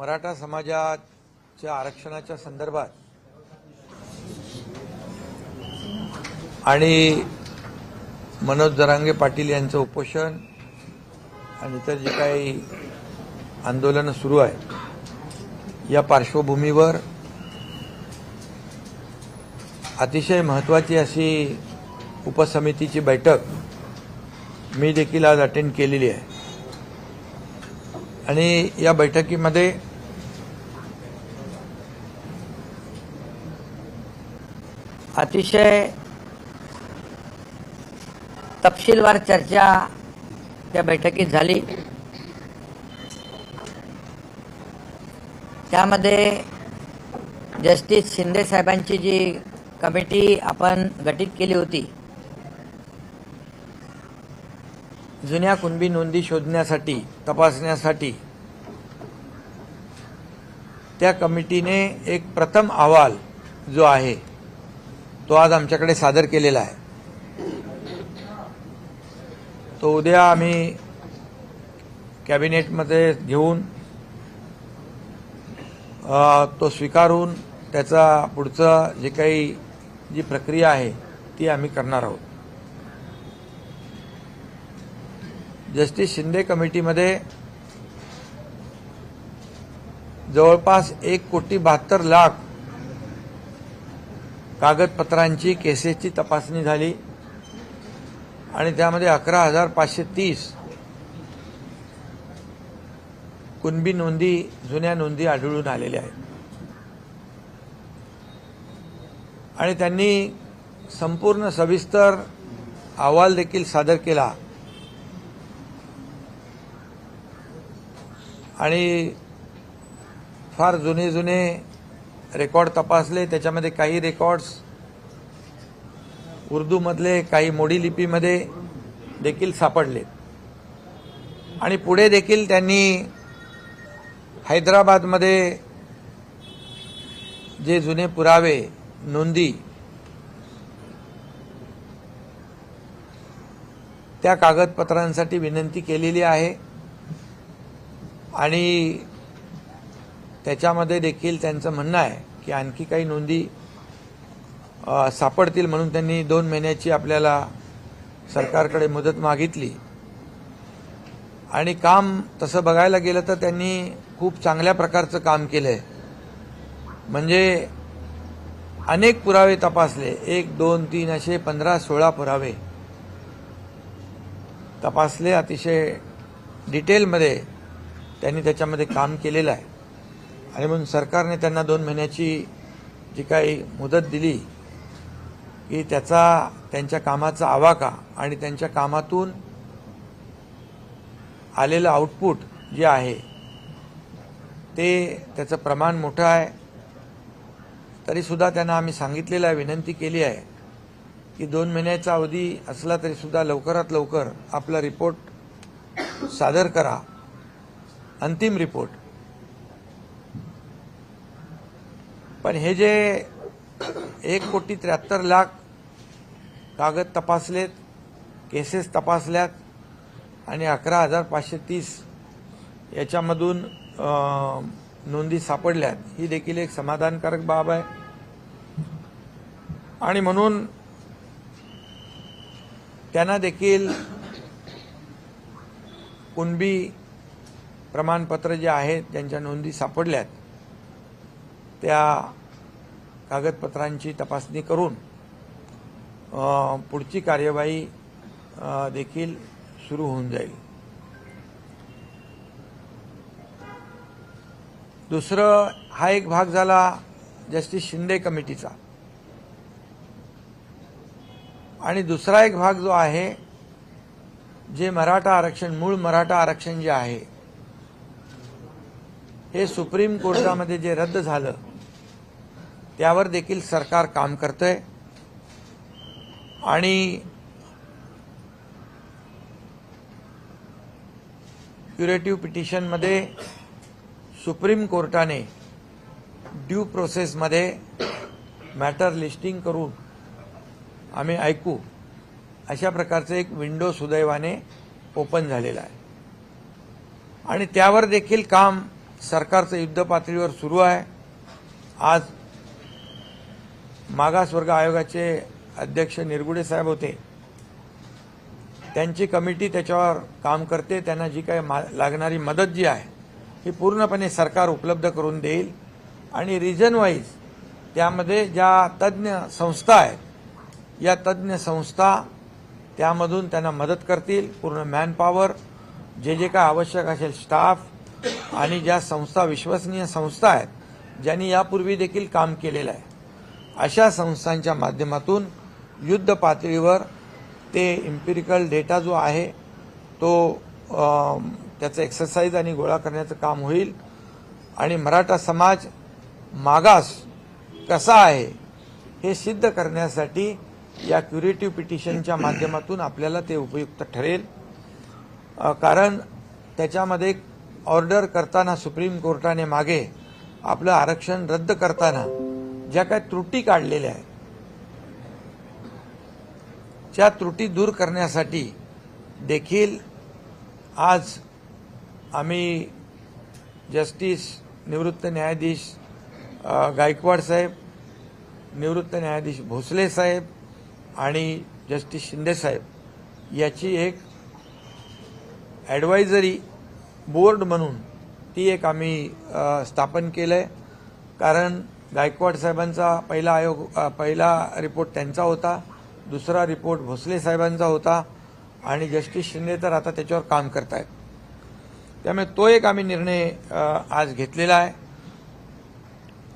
मराठा समाजाच्या आरक्षणाच्या संदर्भात आणि मनोज जरांगे पाटील यांचं उपोषण आणि इतर जे काही आंदोलन सुरू आहे या पार्श्वभूमीवर अतिशय महत्त्वाची अशी उपसमितीची बैठक मी देखील आज अटेंड केलेली आहे आणि या बैठकीमध्ये अतिशय तपशीलवार चर्चा त्या बैठकीत झाली। त्यामध्ये जस्टिस शिंदे साहेबांची जी कमिटी आपण गठीत केली होती जुन्या कुणबी नोंदी शोधण्यासाठी तपासण्यासाठी, त्या कमिटीने एक प्रथम अहवाल जो आहे तो आज आमच्याकडे सादर केलेला आहे। तो उद्या आम्ही कॅबिनेटमध्ये घेऊन तो स्वीकारून त्याचा पुढचं जे काही जी प्रक्रिया आहे ती आम्ही करणार आहोत। जस्टिस शिंदे कमिटीमध्ये जवळपास 1,72,00,000 कागदपत्रांची केसेसची तपासणी झाली आणि त्यामध्ये 11,530 कुणबी नोंदी, जुन्या नोंदी आढळून आलेल्या आहेत आणि त्यांनी संपूर्ण सविस्तर अहवाल देखील सादर केला आणि फार जुने रेकॉर्ड तपासले। त्याच्यामध्ये काही रेकॉर्ड्स उर्दूमधले, काही मोडी लिपीमध्ये देखील सापडले आणि पुढे देखील त्यांनी हैदराबादमध्ये जे जुने पुरावे, नोंदी, त्या कागदपत्रांसाठी विनंती केलेली आहे आणि त्याच्यामध्ये देखील त्यांचं म्हणणं आहे की आणखी काही नोंदी सापडतील म्हणून त्यांनी 2 महिन्याची आपल्याला सरकारकडे मुदत मागितली आणि काम तसं बघायला गेलं तर त्यांनी खूप चांगल्या प्रकारचं काम केलंय। म्हणजे अनेक पुरावे तपासले, 1, 2, 3 असे 15-16 पुरावे तपासले। अतिशय डिटेलमध्ये त्यांनी त्याच्यामध्ये काम केलेलं आहे आणि म्हणून सरकारने त्यांना 2 महिन्याची जी काही मुदत दिली की त्यांच्या कामाचा आवाका आणि त्यांच्या कामातून आलेलं आउटपुट जे आहे त्याचं प्रमाण मोठं आहे। तरीसुद्धा त्यांना आम्ही सांगितलेलं आहे, विनंती केली आहे की 2 महिन्याचा अवधी असला तरीसुद्धा लवकरात लवकर आपला रिपोर्ट सादर करा, अंतिम रिपोर्ट। पण हे जे 1,73,00,000 कागद तपासलेत, केसेस तपासल्यात आणि 11,530 याच्यामधून नोंदी सापडल्यात, ही देखील एक समाधानकारक बाब आहे आणि म्हणून त्यांना देखील कुणबी प्रमाणपत्र जे आहेत ज्यांच्या नोंदी सापडल्यात त्या कागदपत्रांची तपासणी करून पुढची कार्यवाही देखील सुरू होऊन जाईल। दुसरं, हा एक भाग झाला जस्टिस शिंदे कमिटीचा आणि दुसरा एक भाग जो आहे जे मराठा आरक्षण, मूळ मराठा आरक्षण जे आहे हे सुप्रीम कोर्टामध्ये जे रद्द झालं त्यावर देखील सरकार काम करतंय आणि क्युरेटिव्ह पिटिशनमध्ये सुप्रीम कोर्टाने ड्यू प्रोसेसमध्ये मॅटर लिस्टिंग करून आम्ही ऐकू अशा प्रकारचं एक विंडो सुदैवाने ओपन झालेला आहे आणि त्यावर देखील काम सरकारचं युद्ध पातळीवर सुरू आहे। आज मागासवर्ग आयोगाचे अध्यक्ष निरगुडे साहेब होते, त्यांची कमिटी त्याच्यावर काम करते। त्यांना जी काही लागणारी मदत जी आहे ही पूर्णपणे सरकार उपलब्ध करून देईल आणि रिजन वाईज त्यामध्ये ज्या तज्ज्ञ संस्था आहेत, या तज्ज्ञ संस्था त्यामधून त्यांना मदत करतील। पूर्ण मॅनपॉवर, जे काय आवश्यक असेल स्टाफ आणि ज्या संस्था विश्वसनीय संस्था आहेत, ज्यांनी यापूर्वी देखील काम केलेलं आहे, अशा संस्थांच्या माध्यमातून युद्ध पातळीवर ते इम्पिरिकल डेटा जो आहे तो त्याचं एक्सरसाइज आणि गोळा करण्याचं काम होईल आणि मराठा समाज मागास कसा आहे हे सिद्ध करण्यासाठी या क्युरेटिव्ह पिटिशनच्या माध्यमातून आपल्याला ते उपयुक्त ठरेल। कारण त्याच्यामध्ये ऑर्डर करताना सुप्रीम कोर्टाने मागे आपलं आरक्षण रद्द करताना ज्या काही त्रुटी काढलेल्या आहेत, त्या त्रुटी दूर करण्यासाठी देखील आज आम्ही जस्टिस निवृत्त न्यायाधीश गायकवाड साहेब, निवृत्त न्यायाधीश भोसले साहेब आणि जस्टिस शिंदे साहेब याची एक ॲडवायझरी बोर्ड म्हणून ती एक आम्ही स्थापन केलंय। कारण गायकवाड साहेबांचा पहिला रिपोर्ट त्यांचा होता, दुसरा रिपोर्ट भोसले साहेबांचा होता आणि जस्टिस शिंदे तर आता त्याच्यावर काम करतायत। त्यामुळे तो एक आम्ही निर्णय आज घेतलेला आहे।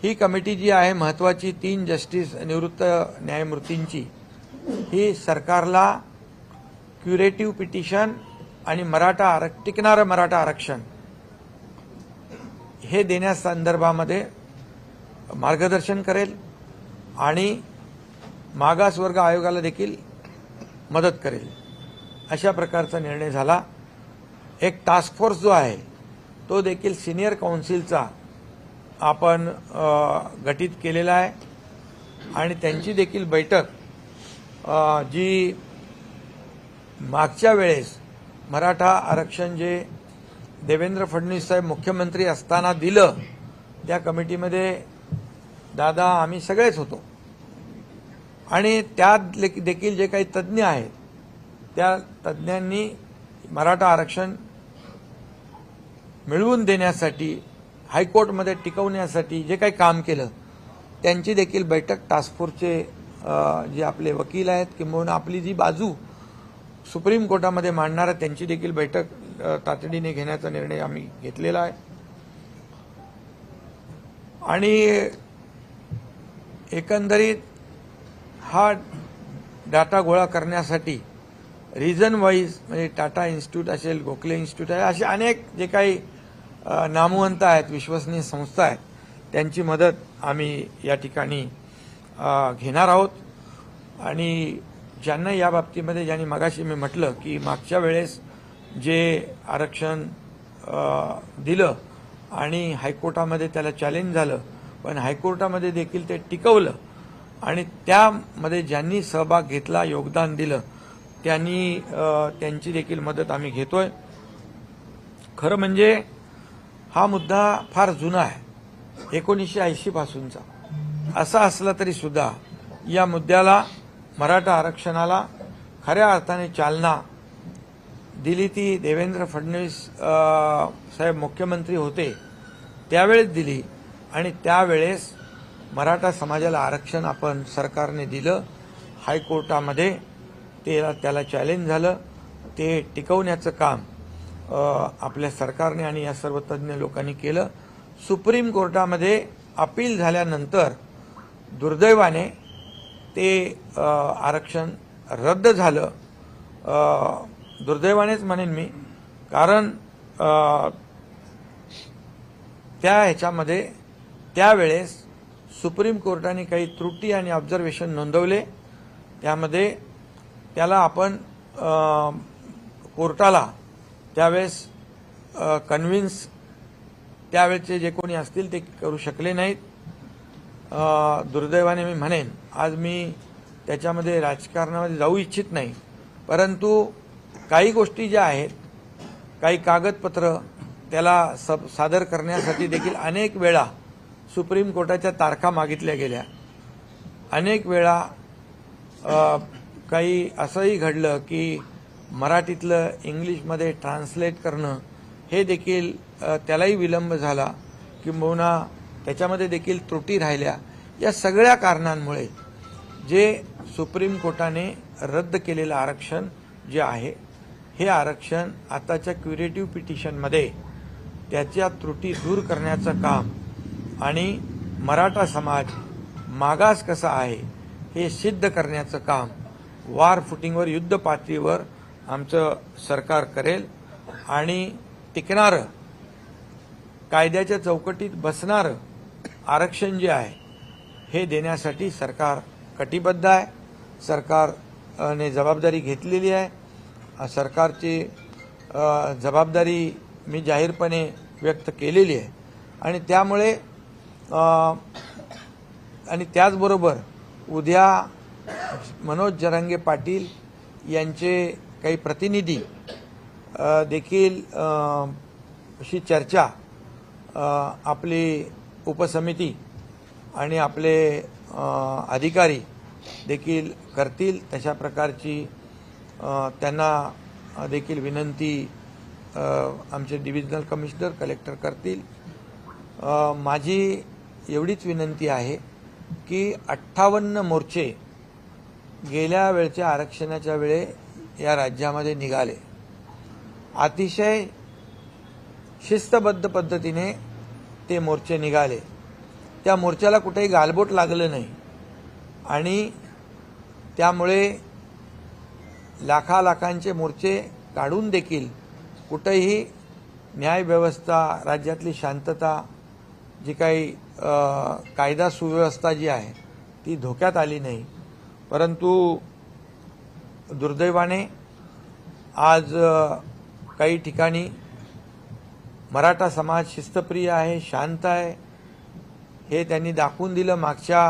ही कमिटी जी आहे महत्त्वाची 3 जस्टिस निवृत्त न्यायमूर्तींची, ही सरकारला क्युरेटिव्ह पिटिशन आणि टिकणारं मराठा आरक्षण हे देण्यासंदर्भामध्ये मार्गदर्शन करेल आणि मागासवर्ग आयोगाला देखील मदत करेल, अशा प्रकारचा निर्णय झाला। एक टास्क फोर्स जो आहे तो देखील सिनियर काउन्सिलचा आपण गठीत केलेला आहे आणि त्यांची देखील बैठक जी मागच्या वेळेस मराठा आरक्षण जे देवेंद्र फडणवीस साहेब मुख्यमंत्री असताना दिलं, त्या कमिटीमध्ये दादा आम्ही सगळेच होतो आणि त्यात देखील जे काही तज्ज्ञ आहेत त्या तज्ज्ञांनी मराठा आरक्षण मिळवून देण्यासाठी, हायकोर्टमध्ये टिकवण्यासाठी जे काही काम केलं, त्यांची देखील बैठक टास्क फोर्सचे जे आपले वकील आहेत किंवा आपली जी बाजू सुप्रीम कोर्टामध्ये मांडणारा त्यांची देखील बैठक तातडीने घेण्याचा निर्णय आम्ही घेतलेला आहे। आणि एकंदरीत हा डाटा गोळा करण्यासाठी रिजन वाईज म्हणजे टाटा इन्स्टिट्यूट असेल, गोखले इन्स्टिट्यूट आहे, असे अनेक जे काही नामवंत आहेत, विश्वसनीय संस्था आहेत, त्यांची मदत आम्ही या ठिकाणी घेणार आहोत। आणि ज्यांना या बाबतीमध्ये, ज्यांनी मगाशी मी म्हटलं की मागच्या वेळेस जे आरक्षण दिलं आणि हायकोर्टामध्ये त्याला चॅलेंज झालं, पण हायकोर्टामध्ये देखील ते टिकवलं आणि त्यामध्ये ज्यांनी सहभाग घेतला, योगदान दिलं, त्यांची देखील मदत आम्ही घेतोय। खरं म्हणजे हा मुद्दा फार जुना आहे, 1980 पासूनचा। असा असला तरी सुद्धा या मुद्द्याला, मराठा आरक्षणाला खऱ्या अर्थाने चालना दिली ती देवेंद्र फडणवीस साहेब मुख्यमंत्री होते त्यावेळेस दिली आणि त्यावेळेस मराठा समाजाला आरक्षण आपण सरकारने दिलं। हायकोर्टामध्ये त्याला चॅलेंज झालं, ते टिकवण्याचं काम आपल्या सरकारने आणि या सर्व तज्ज्ञ लोकांनी केलं। सुप्रीम कोर्टामध्ये अपील झाल्यानंतर दुर्दैवाने ते आरक्षण रद्द झालं। दुर्दैवानेच म्हणेन मी, कारण ह्याच्यामध्ये त्यावेळेस सुप्रीम कोर्टाने काही त्रुटी आणि ऑब्झर्वेशन नोंदवले। त्यामध्ये त्याला आपण कोर्टाला त्यावेळेस कन्व्हिन्स त्यावेळेचे जे कोणी असतील ते करू शकले नाहीत। दुर्दैवाने मी म्हणेन, आज मी त्याच्यामध्ये राजकारणामध्ये जाऊ इच्छित नाही, परंतु काही गोष्टी ज्या आहेत, काही कागदपत्र त्याला सादर करण्यासाठी देखील अनेक वेळा सुप्रीम कोर्टाच्या तारखा मागितल्या गेल्या. अनेक वेळा काही असंही घडलं की मराठीतलं इंग्लिशमध्ये ट्रान्सलेट करणं हे देखील त्यालाही विलंब झाला, किंबहुना त्याच्यामध्ये देखील त्रुटी राहिल्या. या सगळ्या कारणांमुळे जे सुप्रीम कोर्टाने रद्द केलेलं आरक्षण जे आहे हे आरक्षण आताच्या क्युरेटिव्ह पिटिशनमध्ये त्याच्या त्रुटी दूर करण्याचं काम आणि मराठा समाज मागास कसा आहे हे सिद्ध करण्याचं काम वार फुटिंगवर, युद्ध पातळीवर आमचं सरकार करेल. आणि टिकणारं, कायद्याच्या चौकटीत बसणारं आरक्षण जे आहे हे देण्यासाठी सरकार कटिबद्ध आहे. सरकारने जबाबदारी घेतलेली आहे. सरकारची जबाबदारी मी जाहीरपणे व्यक्त केलेली आहे. आणि त्यामुळे आणि त्याचबरोबर उद्या मनोज जरांगे पाटील यांचे काही प्रतिनिधी देखील अशी चर्चा आपली उपसमिती आणि आपले अधिकारी देखील करतील. तशा प्रकारची त्यांना देखील विनंती आमचे डिव्हिजनल कमिशनर, कलेक्टर करतील. माझी एवढीच विनंती आहे की 58 मोर्चे गेल्या वेळच्या आरक्षणाच्या वेळे या राज्यामध्ये निघाले. अतिशय शिस्तबद्ध पद्धतीने ते मोर्चे निघाले. त्या मोर्चाला कुठेही गालबोट लागलं नाही आणि त्यामुळे लाखालाखांचे मोर्चे काढून देखील कुठेही न्यायव्यवस्था, राज्यातली शांतता, जी काही कायदा सुव्यवस्था जी आहे ती धोक्यात आली नाही. परंतु दुर्दैवाने आज काही ठिकाणी मराठा समाज शिस्तप्रिय आहे, शांत आहे, हे त्यांनी दाखवून दिलं मागच्या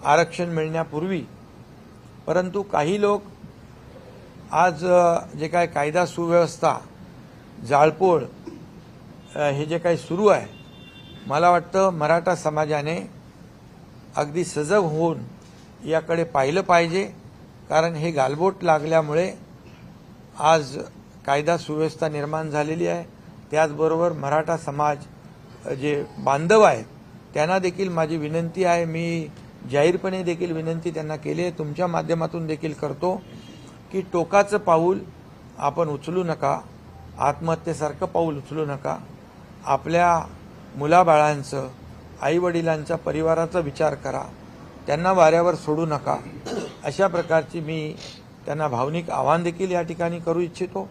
आरक्षण मिळण्यापूर्वी. परंतु काही लोक आज जे काय कायदा सुव्यवस्था, जाळपोळ हे जे काही सुरू आहे, मला वाटतं मराठा समाजाने अगदी सजग होऊन याकडे पाहिलं पाहिजे. कारण हे गालबोट लागल्यामुळे आज कायदा सुव्यवस्था निर्माण झालेली आहे. त्याचबरोबर मराठा समाज जे बांधव आहेत त्यांना देखील माझी विनंती आहे, मी जाहीरपणे देखील विनंती त्यांना केली आहे, तुमच्या माध्यमातून देखील करतो की टोकाचं पाऊल आपण उचलू नका, आत्महत्येसारखं पाऊल उचलू नका. आपल्या मुलाबाळांचं, आईवडिलांच्या परिवाराचा विचार करा, त्यांना वाऱ्यावर सोडू नका. अशा प्रकारची मी त्यांना भावनिक आवाहन देखील या ठिकाणी करू इच्छितो.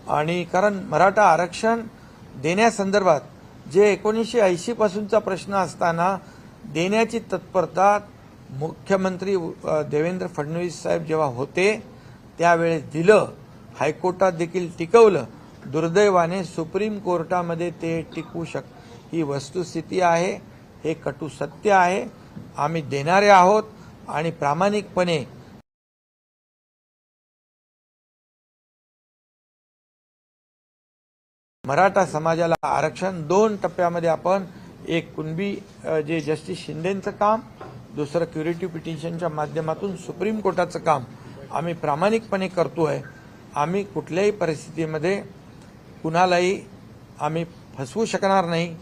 आणि कारण मराठा आरक्षण देण्यासंदर्भात जे 1980 पासूनचा प्रश्न असताना देण्याची तत्परता मुख्यमंत्री देवेंद्र फडणवीस साहेब जेव्हा होते त्यावेळेस दिलं, हायकोर्टात देखील टिकवलं. दुर्दैवाने सुप्रीम कोर्टामध्ये ते टिकू ही वस्तुस्थिती आहे, हे कटू सत्य आहे. आम्ही देणारे आहोत आणि प्रामाणिकपणे मराठा समाजाला आरक्षण 2 टप्प्यामध्ये आपण, एक कुणबी जे जस्टिस शिंदेंचं काम, दुसरं क्युरेटिव्ह पिटिशनच्या माध्यमातून सुप्रीम कोर्टाचं काम आम्ही प्रामाणिकपणे करतोय. आम्ही कुठल्याही परिस्थितीमध्ये कुणालाही आम्ही फसवू शकणार नाही,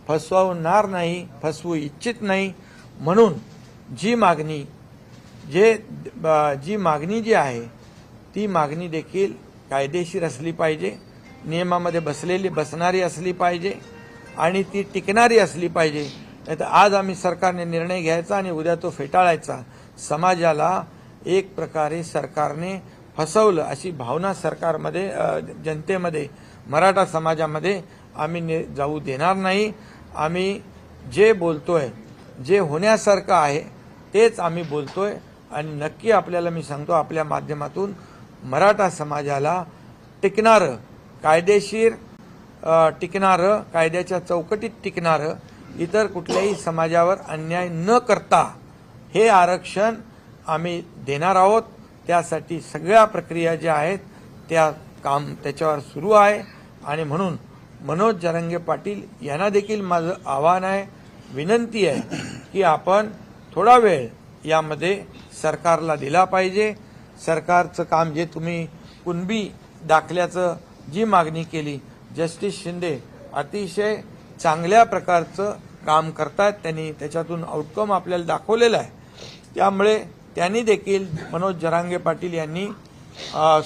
फसवणार नाही, फसवू इच्छित नाही. म्हणून जी मागणी जी आहे ती मागणी देखील कायदेशीर असली पाहिजे, नियमामध्ये बसणारी असली पाहिजे आणि ती टिकणारी असली पाहिजे. नाहीतर आज आम्ही सरकारने निर्णय घ्यायचा आणि उद्या तो फेटाळायचा. समाजाला एक प्रकारे सरकारने फसवलं अशी भावना सरकारमध्ये, जनतेमध्ये, मराठा समाजामध्ये आम्ही जाऊ देणार नाही. आम्ही जे बोलतोय, जे होण्यासारखं आहे तेच आम्ही बोलतोय. आणि नक्की आपल्याला मी सांगतो, आपल्या माध्यमातून मराठा समाजाला टिकणारं, कायदेशीर टिकणारं, कायद्याच्या चौकटीत टिकणारं, इतर कुठल्याही समाजावर अन्याय न करता हे आरक्षण आम्ही देणार आहोत. त्यासाठी सगळ्या प्रक्रिया ज्या आहेत त्याच्यावर सुरू आहे. आणि म्हणून मनोज जरांगे पाटील यांना देखील माझं आव्हान आहे, विनंती आहे की आपण थोडा वेळ यामध्ये सरकारला दिला पाहिजे. सरकारचं काम जे तुम्ही कुणबी दाखल्याचं जी मागणी केली, जस्टिस शिंदे अतिशय चांगल्या प्रकारचं काम करतात. त्यांनी त्याच्यातून आउटकम आपल्याला दाखवलेला आहे. त्यामुळे त्यांनी देखील मनोज जरांगे पाटील यांनी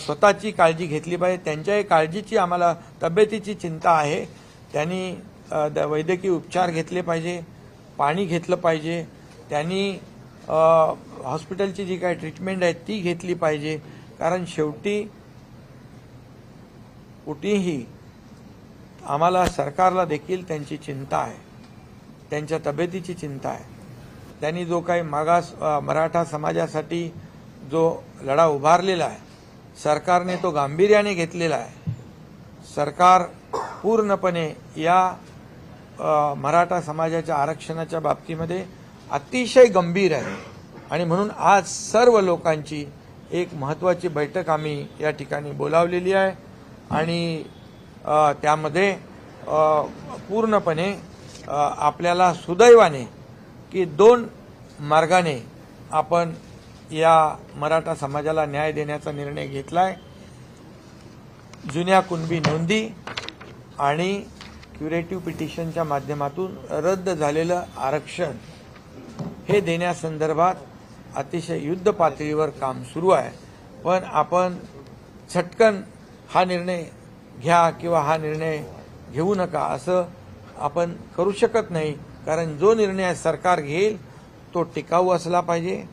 स्वतःची काळजी घेतली पाहिजे. त्यांच्याही काळजीची आम्हाला तब्येतीची चिंता आहे. त्यांनी वैद्यकीय उपचार घेतले पाहिजे, पाणी घेतलं पाहिजे, त्यांनी हॉस्पिटलची जी काही ट्रीटमेंट आहे ती घेतली पाहिजे. कारण शेवटी कुठेही आम्हाला सरकारला देखील त्यांची चिंता आहे, त्यांच्या तब्येतीची चिंता आहे. त्यांनी जो काही मागास मराठा समाजासाठी जो लढा उभारलेला आहे, सरकारने तो गांभीर्याने घेतलेला आहे. सरकार पूर्णपणे या मराठा समाजाच्या आरक्षणाच्या बाबतीमध्ये अतिशय गंभीर आहे. आणि म्हणून आज सर्व लोकांची एक महत्त्वाची बैठक आम्ही या ठिकाणी बोलावलेली आहे. आणि त्यामध्ये पूर्णपणे आपल्याला सुदैवाने की 2 मार्गाने आपण या मराठा समाजाला न्याय देण्याचा निर्णय घेतलाय. जुन्या कुणबी नोंदी आणि क्युरेटिव्ह पिटिशनच्या माध्यमातून रद्द झालेलं आरक्षण हे देण्यासंदर्भात अतिशय युद्ध पातळीवर काम सुरू आहे. पण आपण झटकन हा निर्णय घ्या किंवा हा निर्णय घेऊ नका असं आपण करू शकत नाही. कारण जो निर्णय सरकार घेईल तो टिकाऊ असला पाहिजे,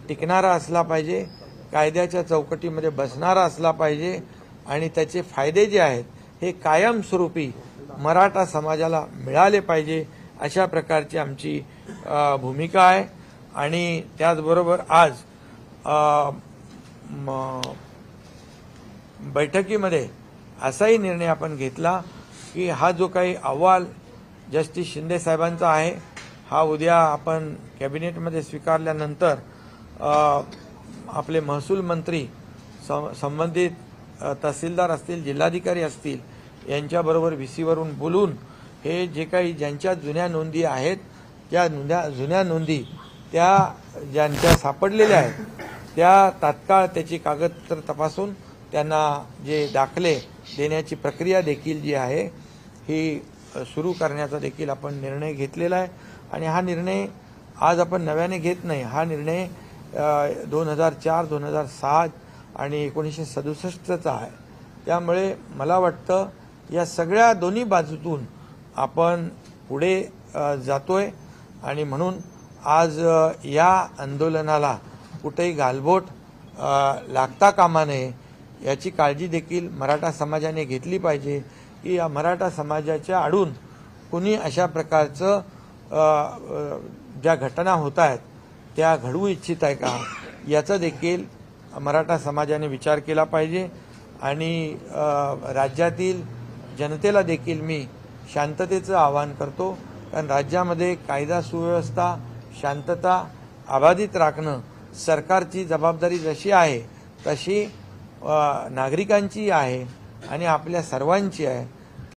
टिकणारा असला पाहिजे, कायद्याच्या चौकटीमध्ये बसणारा असला पाहिजे आणि त्याचे फायदे जे आहेत हे कायमस्वरूपी मराठा समाजाला मिळाले पाहिजे. अशा प्रकारची आमची भूमिका आहे. आणि त्याचबरोबर आज बैठकीमध्ये असाही निर्णय आपण घेतला की हा जो काही अहवाल जस्टिस शिंदे साहेबांचा आहे हा उद्या आपण कॅबिनेटमध्ये स्वीकारल्यानंतर आपले महसूल मंत्री, संबंधित तहसीलदार असतील, जिल्हाधिकारी असतील यांच्याबरोबर व्हीसीवरून बोलून हे जे काही ज्यांच्या जुन्या नोंदी आहेत त्या जुन्या नोंदी त्या ज्यांच्या सापडलेल्या आहेत त्या तात्काळ त्याची कागदपत्र तपासून त्यांना जे दाखले देण्याची प्रक्रिया देखील जी आहे ही सुरू करण्याचा देखील आपण निर्णय घेतलेला आहे. आणि हा निर्णय आज आपण नव्याने घेत नाही. हा निर्णय 2004, 2006 आणि 1967चा आहे. त्यामुळे मला वाटतं या सगळ्या दोन्ही बाजूतून आपण पुढे जातोय. आणि म्हणून आज या आंदोलनाला कुठेही गालबोट लागता कामा नये याची काळजी देखील मराठा समाजाने घेतली पाहिजे की या मराठा समाजाच्या आडून कुणी अशा प्रकारचं ज्या घटना होत आहेत त्या घडवू इच्छित आहे का याचा देखील मराठा समाजाने विचार केला पाहिजे. आणि राज्यातील जनतेला देखील मी शांततेचं आवाहन करतो. कारण राज्यामध्ये कायदा सुव्यवस्था, शांतता अबाधित राखणं सरकारची जबाबदारी जशी आहे तशी नागरिकांची आहे आणि आपल्या सर्वांची आहे.